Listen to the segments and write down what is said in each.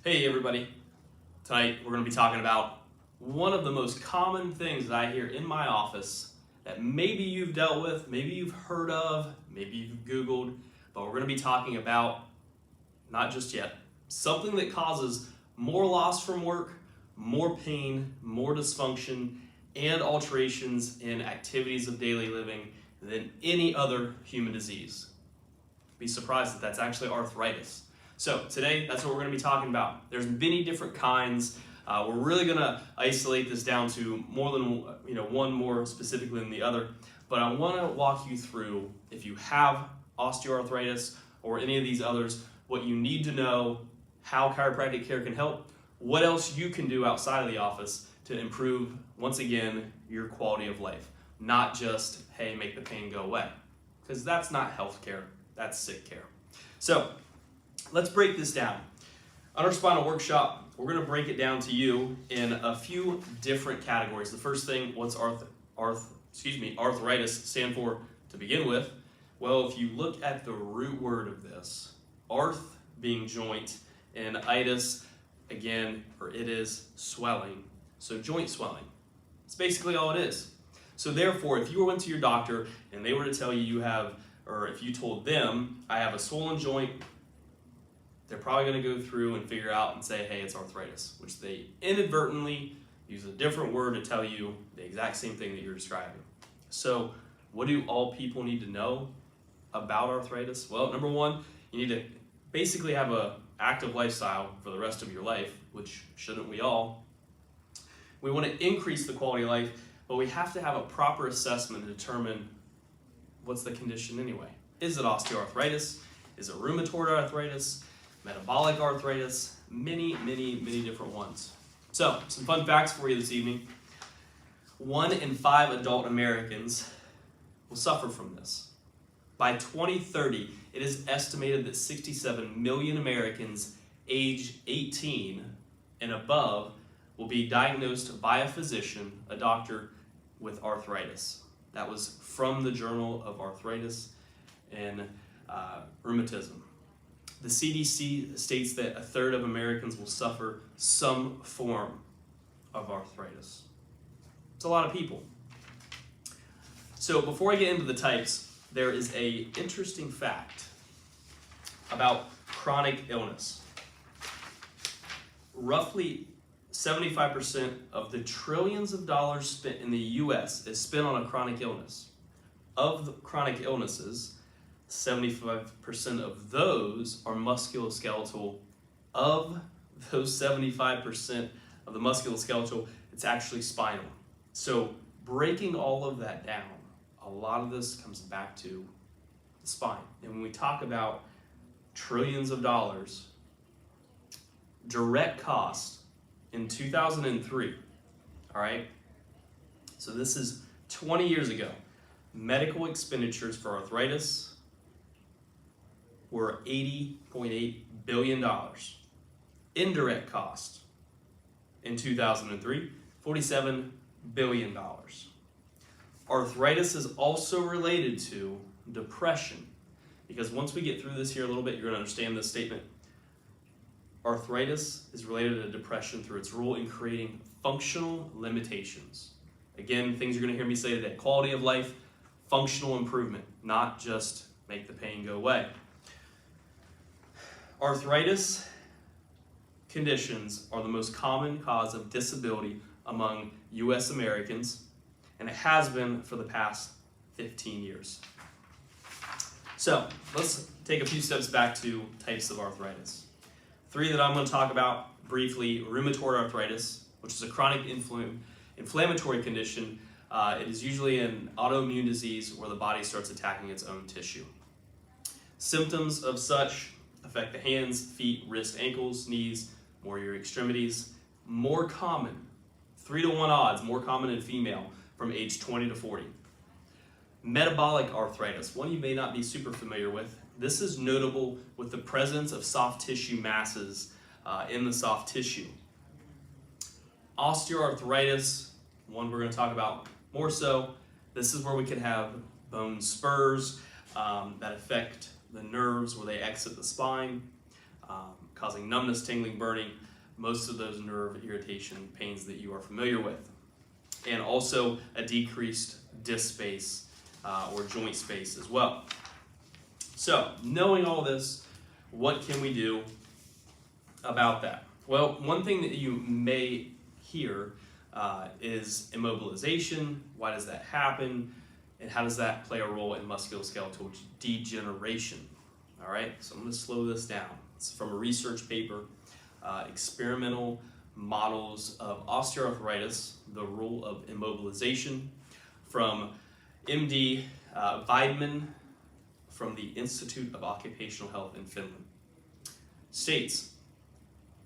Hey everybody, tonight we're going to be talking about one of the most common things that I hear in my office that maybe you've dealt with, maybe you've heard of, maybe you've Googled, but we're going to be talking about, not just yet, something that causes more loss from work, more pain, more dysfunction, and alterations in activities of daily living than any other human disease. Be surprised that that's actually arthritis. So today, that's what we're going to be talking about. There's many different kinds. We're really going to isolate this down to more than one more specifically than the other. But I want to walk you through, if you have osteoarthritis or any of these others, what you need to know, how chiropractic care can help, what else you can do outside of the office to improve, once again, your quality of life. Not just, hey, make the pain go away. Because that's not health care, that's sick care. So, let's break this down. On our Spinal workshop, we're going to break it down to you in a few different categories. The first thing, what's arthritis stand for to begin with? Well, if you look at the root word of this, arth being joint, and itis, again, or it is swelling. So joint swelling. It's basically all it is. So therefore, if you went to your doctor and they were to tell you have, or if you told them, I have a swollen joint, they're probably going to go through and figure out and say, hey, it's arthritis, which they inadvertently use a different word to tell you the exact same thing that you're describing. So what do all people need to know about arthritis? Well, number one, you need to basically have an active lifestyle for the rest of your life, which shouldn't we all? We want to increase the quality of life, but we have to have a proper assessment to determine what's the condition anyway. Is it osteoarthritis? Is it rheumatoid arthritis? Metabolic arthritis? Many different ones. So, some fun facts for you this evening. 1 in 5 adult Americans will suffer from this. By 2030, it is estimated that 67 million Americans aged 18 and above will be diagnosed by a physician, a doctor, with arthritis. That was from the Journal of Arthritis and Rheumatism. The CDC states that 1/3 of Americans will suffer some form of arthritis. It's a lot of people. So before I get into the types, there is an interesting fact about chronic illness. Roughly 75% of the trillions of dollars spent in the US is spent on a chronic illness. Of the chronic illnesses, 75% of those are musculoskeletal. Of those 75% of the musculoskeletal, it's actually spinal. So breaking all of that down, a lot of this comes back to the spine. And when we talk about trillions of dollars, direct cost in 2003, all right? So this is 20 years ago. Medical expenditures for arthritis were $80.8 billion. Indirect cost in 2003, $47 billion. Arthritis is also related to depression, because once we get through this here a little bit, you're going to understand this statement. Arthritis is related to depression through its role in creating functional limitations. Again, things you're going to hear me say today: quality of life, functional improvement, not just make the pain go away. Arthritis conditions are the most common cause of disability among U.S. Americans, and it has been for the past 15 years. So let's take a few steps back to types of arthritis. 3 that I'm going to talk about briefly: rheumatoid arthritis, which is a chronic inflammatory condition. It is usually an autoimmune disease where the body starts attacking its own tissue. Symptoms of such affect the hands, feet, wrists, ankles, knees, more your extremities. More common, 3-to-1 odds, more common in female from age 20 to 40. Metabolic arthritis, one you may not be super familiar with. This is notable with the presence of soft tissue masses in the soft tissue. Osteoarthritis, one we're going to talk about more so. This is where we can have bone spurs that affect the nerves where they exit the spine. causing numbness, tingling, burning, most of those nerve irritation pains that you are familiar with. And also a decreased disc space or joint space as well. So, knowing all this, what can we do about that? Well, one thing that you may hear is immobilization. Why does that happen? And how does that play a role in musculoskeletal degeneration? All right, so I'm going to slow this down. It's from a research paper, Experimental Models of Osteoarthritis, the Role of Immobilization, from MD Weidman from the Institute of Occupational Health in Finland. States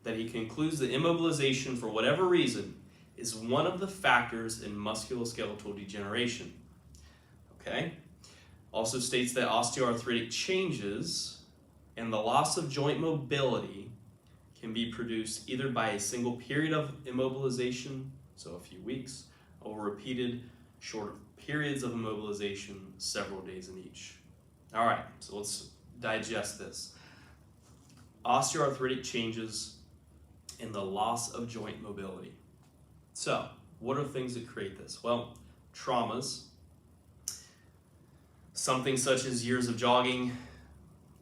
that he concludes that immobilization, for whatever reason, is one of the factors in musculoskeletal degeneration. Okay? Also states that osteoarthritic changes and the loss of joint mobility can be produced either by a single period of immobilization, so a few weeks, or repeated shorter periods of immobilization, several days in each. All right, so let's digest this. Osteoarthritic changes and the loss of joint mobility. So, what are things that create this? Well, traumas, something such as years of jogging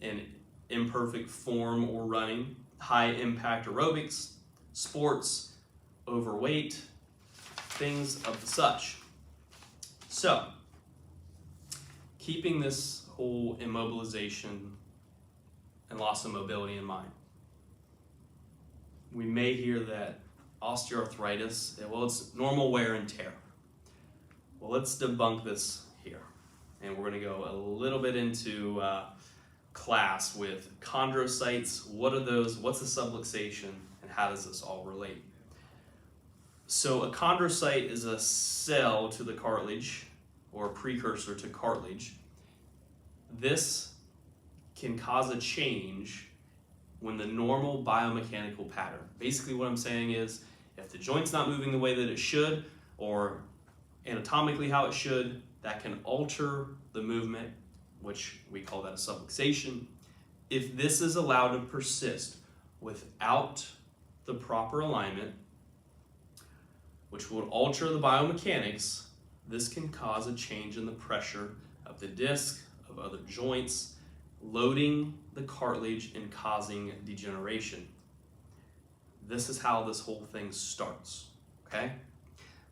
and imperfect form or running, high impact aerobics, sports, overweight, things of the such. So, keeping this whole immobilization and loss of mobility in mind, we may hear that osteoarthritis, well, it's normal wear and tear. Well, let's debunk this here. And we're going to go a little bit into class with chondrocytes. What are those? What's a subluxation? And how does this all relate? So a chondrocyte is a cell to the cartilage, or a precursor to cartilage. This can cause a change when the normal biomechanical pattern. Basically what I'm saying is, if the joint's not moving the way that it should, or anatomically how it should, that can alter the movement, which we call that a subluxation. If this is allowed to persist without the proper alignment, which would alter the biomechanics, this can cause a change in the pressure of the disc, of other joints, loading the cartilage and causing degeneration. This is how this whole thing starts, okay?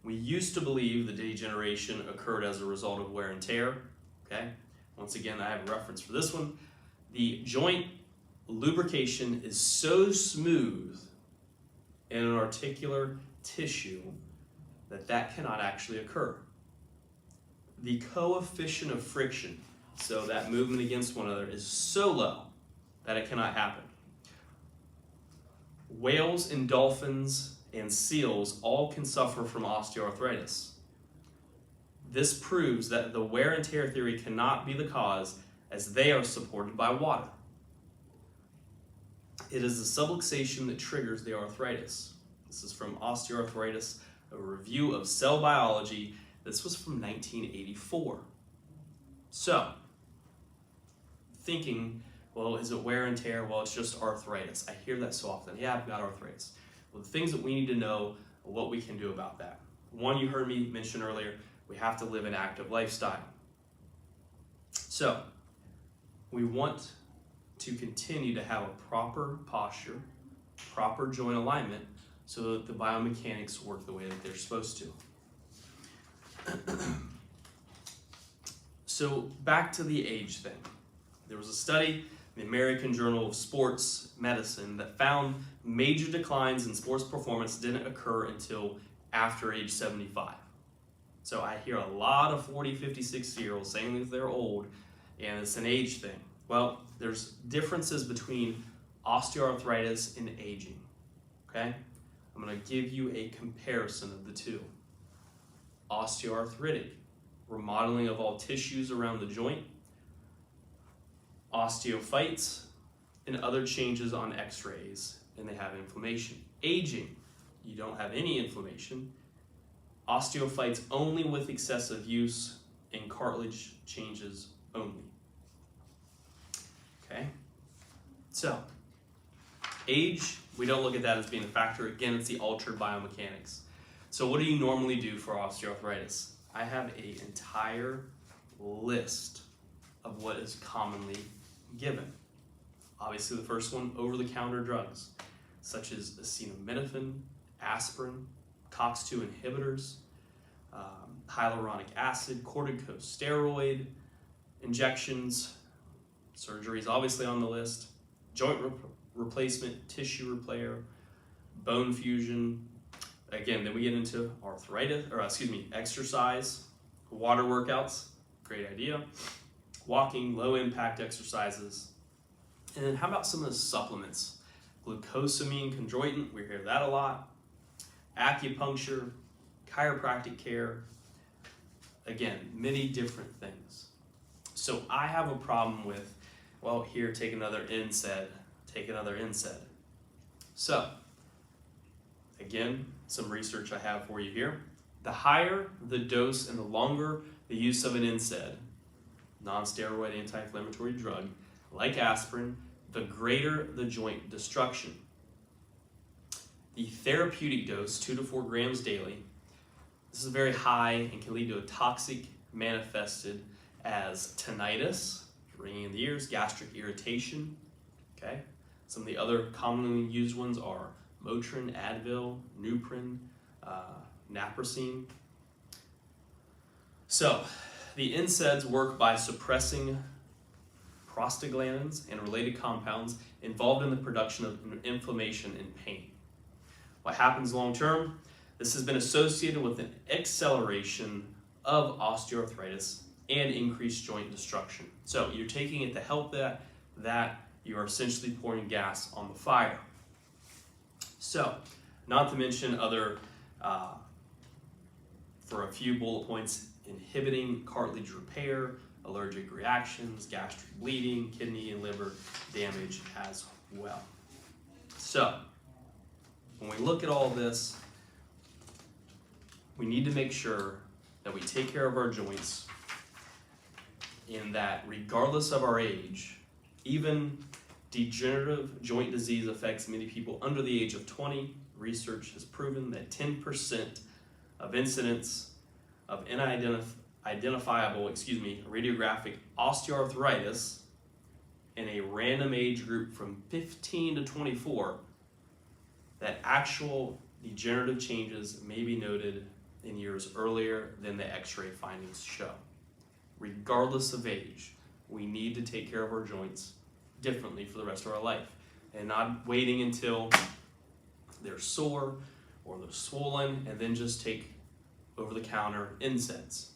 We used to believe the degeneration occurred as a result of wear and tear, okay? Once again, I have a reference for this one. The joint lubrication is so smooth in an articular tissue that cannot actually occur. The coefficient of friction, so that movement against one another, is so low that it cannot happen. Whales and dolphins and seals all can suffer from osteoarthritis. This proves that the wear and tear theory cannot be the cause, as they are supported by water. It is the subluxation that triggers the arthritis. This is from Osteoarthritis, a review of cell biology. This was from 1984. So, thinking, well, is it wear and tear? Well, it's just arthritis. I hear that so often. Yeah, I've got arthritis. Well, the things that we need to know, what we can do about that. One, you heard me mention earlier, we have to live an active lifestyle. So, we want to continue to have a proper posture, proper joint alignment, so that the biomechanics work the way that they're supposed to. So, back to the age thing. There was a study in the American Journal of Sports Medicine that found major declines in sports performance didn't occur until after age 75. So I hear a lot of 40, 50, 60-year-olds saying that they're old and it's an age thing. Well, there's differences between osteoarthritis and aging, okay? I'm going to give you a comparison of the two. Osteoarthritic, remodeling of all tissues around the joint. Osteophytes and other changes on x-rays, and they have inflammation. Aging, you don't have any inflammation. Osteophytes only with excessive use, and cartilage changes only. Okay? So, Age, we don't look at that as being a factor. Again, it's the altered biomechanics. So what do you normally do for osteoarthritis? I have an entire list of what is commonly given. Obviously, the first one, over-the-counter drugs, such as acetaminophen, aspirin, COX-2 inhibitors, hyaluronic acid, corticosteroid injections, surgery is obviously on the list, joint replacement, tissue repair, bone fusion. Again, then we get into exercise, water workouts, great idea, walking, low impact exercises. And then how about some of the supplements? Glucosamine chondroitin, we hear that a lot. Acupuncture, chiropractic care. Again, many different things. So I have a problem with, well, here, take another NSAID, take another NSAID. So, again, some research I have for you here. The higher the dose and the longer the use of an NSAID, non-steroid anti-inflammatory drug, like aspirin, the greater the joint destruction. The therapeutic dose, 2 to 4 grams daily, this is very high and can lead to a toxic manifested as tinnitus, ringing in the ears, gastric irritation, okay? Some of the other commonly used ones are Motrin, Advil, Nuprin, Naproxen. So, the NSAIDs work by suppressing prostaglandins and related compounds involved in the production of inflammation and pain. What happens long term? This has been associated with an acceleration of osteoarthritis and increased joint destruction. So you're taking it to help that you are essentially pouring gas on the fire. So, not to mention other, for a few bullet points, inhibiting cartilage repair, allergic reactions, gastric bleeding, kidney and liver damage as well. So, when we look at all this, we need to make sure that we take care of our joints, in that regardless of our age, even degenerative joint disease affects many people under the age of 20. Research has proven that 10% of incidents of identifiable radiographic osteoarthritis in a random age group from 15 to 24, that actual degenerative changes may be noted in years earlier than the x-ray findings show. Regardless of age, we need to take care of our joints differently for the rest of our life, and not waiting until they're sore or they're swollen and then just take over-the-counter NSAIDs.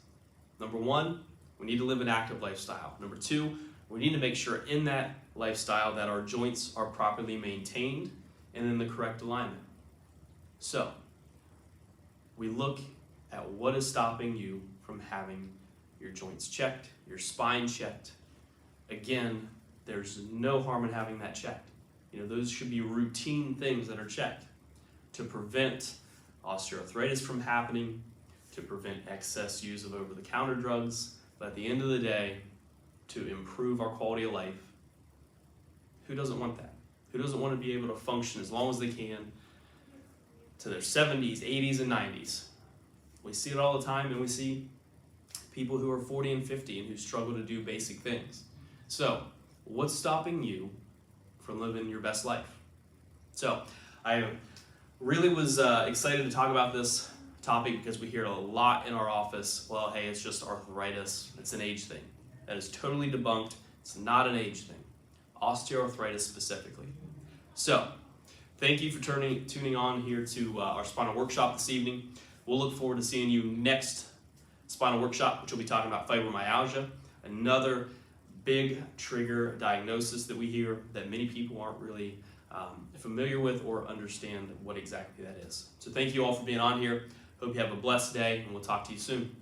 Number one, we need to live an active lifestyle. Number two, we need to make sure in that lifestyle that our joints are properly maintained and in the correct alignment. So, we look at what is stopping you from having your joints checked, your spine checked. Again, there's no harm in having that checked. Those should be routine things that are checked to prevent osteoarthritis from happening, to prevent excess use of over-the-counter drugs, but at the end of the day, to improve our quality of life. Who doesn't want that? Who doesn't want to be able to function as long as they can to their 70s, 80s, and 90s? We see it all the time, and we see people who are 40 and 50 and who struggle to do basic things. So, what's stopping you from living your best life? So, I really was excited to talk about this topic because we hear it a lot in our office. Well, hey, it's just arthritis. It's an age thing. That is totally debunked. It's not an age thing. Osteoarthritis specifically. So, thank you for tuning on here to our spinal workshop this evening. We'll look forward to seeing you next spinal workshop, which will be talking about fibromyalgia, another big trigger diagnosis that we hear that many people aren't really familiar with or understand what exactly that is. So thank you all for being on here. Hope you have a blessed day, and we'll talk to you soon.